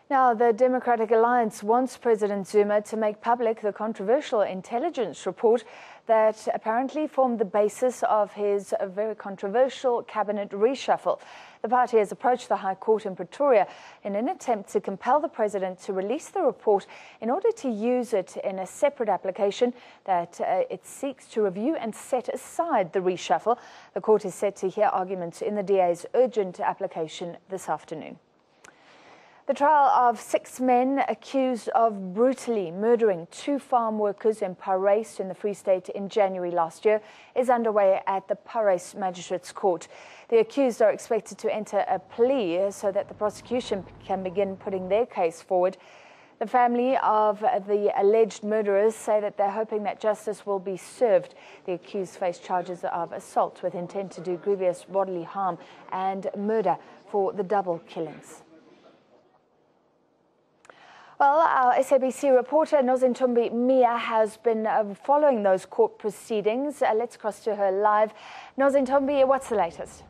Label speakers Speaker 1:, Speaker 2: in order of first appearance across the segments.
Speaker 1: Now, the Democratic Alliance wants President Zuma to make public the controversial intelligence report that apparently formed the basis of his very controversial cabinet reshuffle. The party has approached the High Court in Pretoria in an attempt to compel the president to release the report in order to use it in a separate application that it seeks to review and set aside the reshuffle. The court is set to hear arguments in the DA's urgent application this afternoon. The trial of 6 men accused of brutally murdering 2 farm workers in Parys in the Free State in January last year is underway at the Parys magistrates court. The accused are expected to enter a plea so that the prosecution can begin putting their case forward. The family of the alleged murderers say that they're hoping that justice will be served. The accused face charges of assault with intent to do grievous bodily harm and murder for the double killings. Well, our SABC reporter Nozintombi Mia has been following those court proceedings. Let's cross to her live. Nozintombi, what's the latest?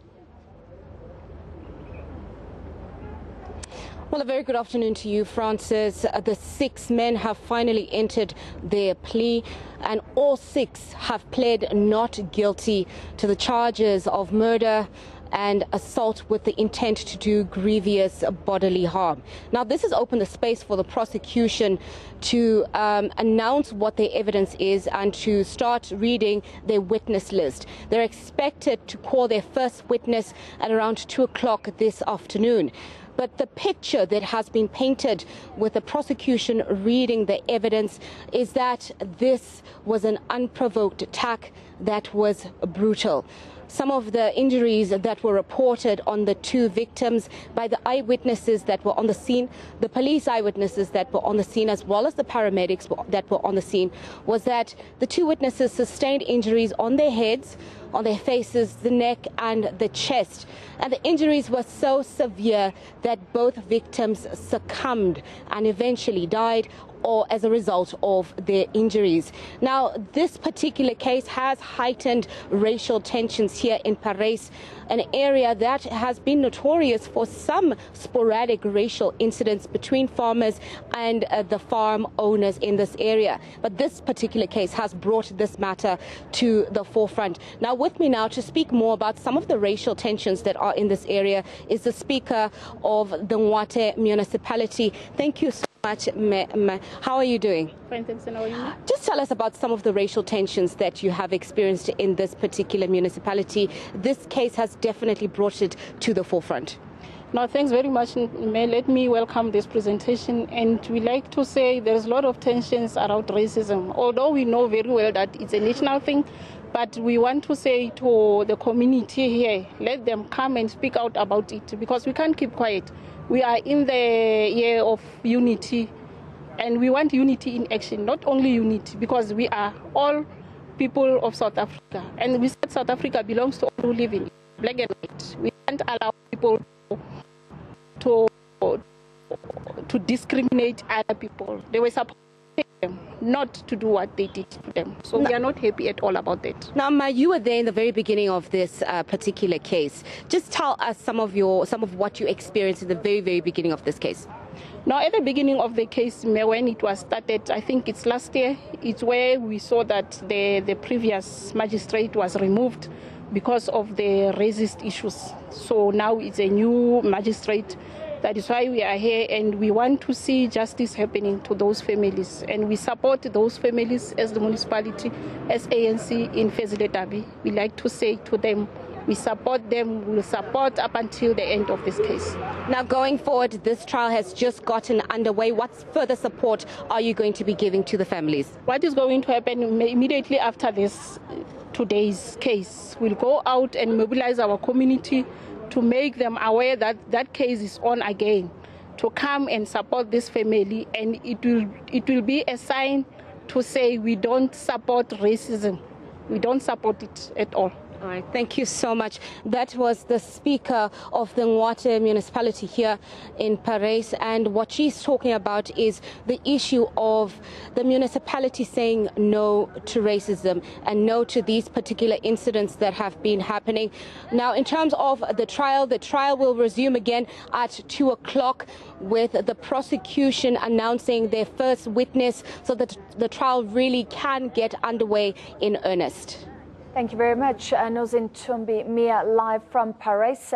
Speaker 2: Well, a very good afternoon to you, Francis. The 6 men have finally entered their plea, and all 6 have pled not guilty to the charges of murder and assault with the intent to do grievous bodily harm. Now, this has opened the space for the prosecution to announce what their evidence is and to start reading their witness list. They're expected to call their first witness at around 2 o'clock this afternoon. But the picture that has been painted with the prosecution reading the evidence is that this was an unprovoked attack that was brutal. Some of the injuries that were reported on the 2 victims by the eyewitnesses that were on the scene, the police eyewitnesses that were on the scene, as well as the paramedics that were on the scene, was that the 2 witnesses sustained injuries on their heads, on their faces, the neck and the chest. And the injuries were so severe that both victims succumbed and eventually died, or as a result of their injuries. Now, this particular case has heightened racial tensions here in Parys, an area that has been notorious for some sporadic racial incidents between farmers and the farm owners in this area. But this particular case has brought this matter to the forefront. Now, with me now to speak more about some of the racial tensions that are in this area is the Speaker of the Ngwate municipality. Thank you so much. How are you doing?
Speaker 3: Fine, thanks. And how are you?
Speaker 2: Just tell us about some of the racial tensions that you have experienced in this particular municipality. This case has definitely brought it to the forefront.
Speaker 3: No, thanks very much. Let me welcome this presentation. And we like to say there's a lot of tensions around racism, although we know very well that it's a national thing. But we want to say to the community here, let them come and speak out about it, because we can't keep quiet. We are in the year of unity, and we want unity in action, not only unity, because we are all people of South Africa. And we said South Africa belongs to all who live in it, black and white. We can't allow people to discriminate other people. They were supposed to take them, not to do what they did to them. So we are not happy at all about that.
Speaker 2: Now, Ma, you were there in the very beginning of this particular case. Just tell us some of what you experienced in the very, very beginning of this case.
Speaker 3: Now, at the beginning of the case, when it was started, I think it's last year, it's where we saw that the previous magistrate was removed because of the racist issues. So now it's a new magistrate. That is why we are here, and we want to see justice happening to those families. And we support those families as the municipality, as ANC in Fezile. We like to say to them, we support them, we will support up until the end of this case.
Speaker 2: Now, going forward, this trial has just gotten underway. What further support are you going to be giving to the families?
Speaker 3: What is going to happen immediately after today's case? We'll go out and mobilize our community to make them aware that that case is on again, to come and support this family, and it will be a sign to say we don't support racism. We don't support it at all.
Speaker 2: All right, thank you so much. That was the Speaker of the Ngwate municipality here in Parys, and what she's talking about is the issue of the municipality saying no to racism and no to these particular incidents that have been happening. Now, in terms of the trial will resume again at 2 o'clock with the prosecution announcing their first witness so that the trial really can get underway in earnest.
Speaker 1: Thank you very much. Nozin Tumbi Mia, live from Parys.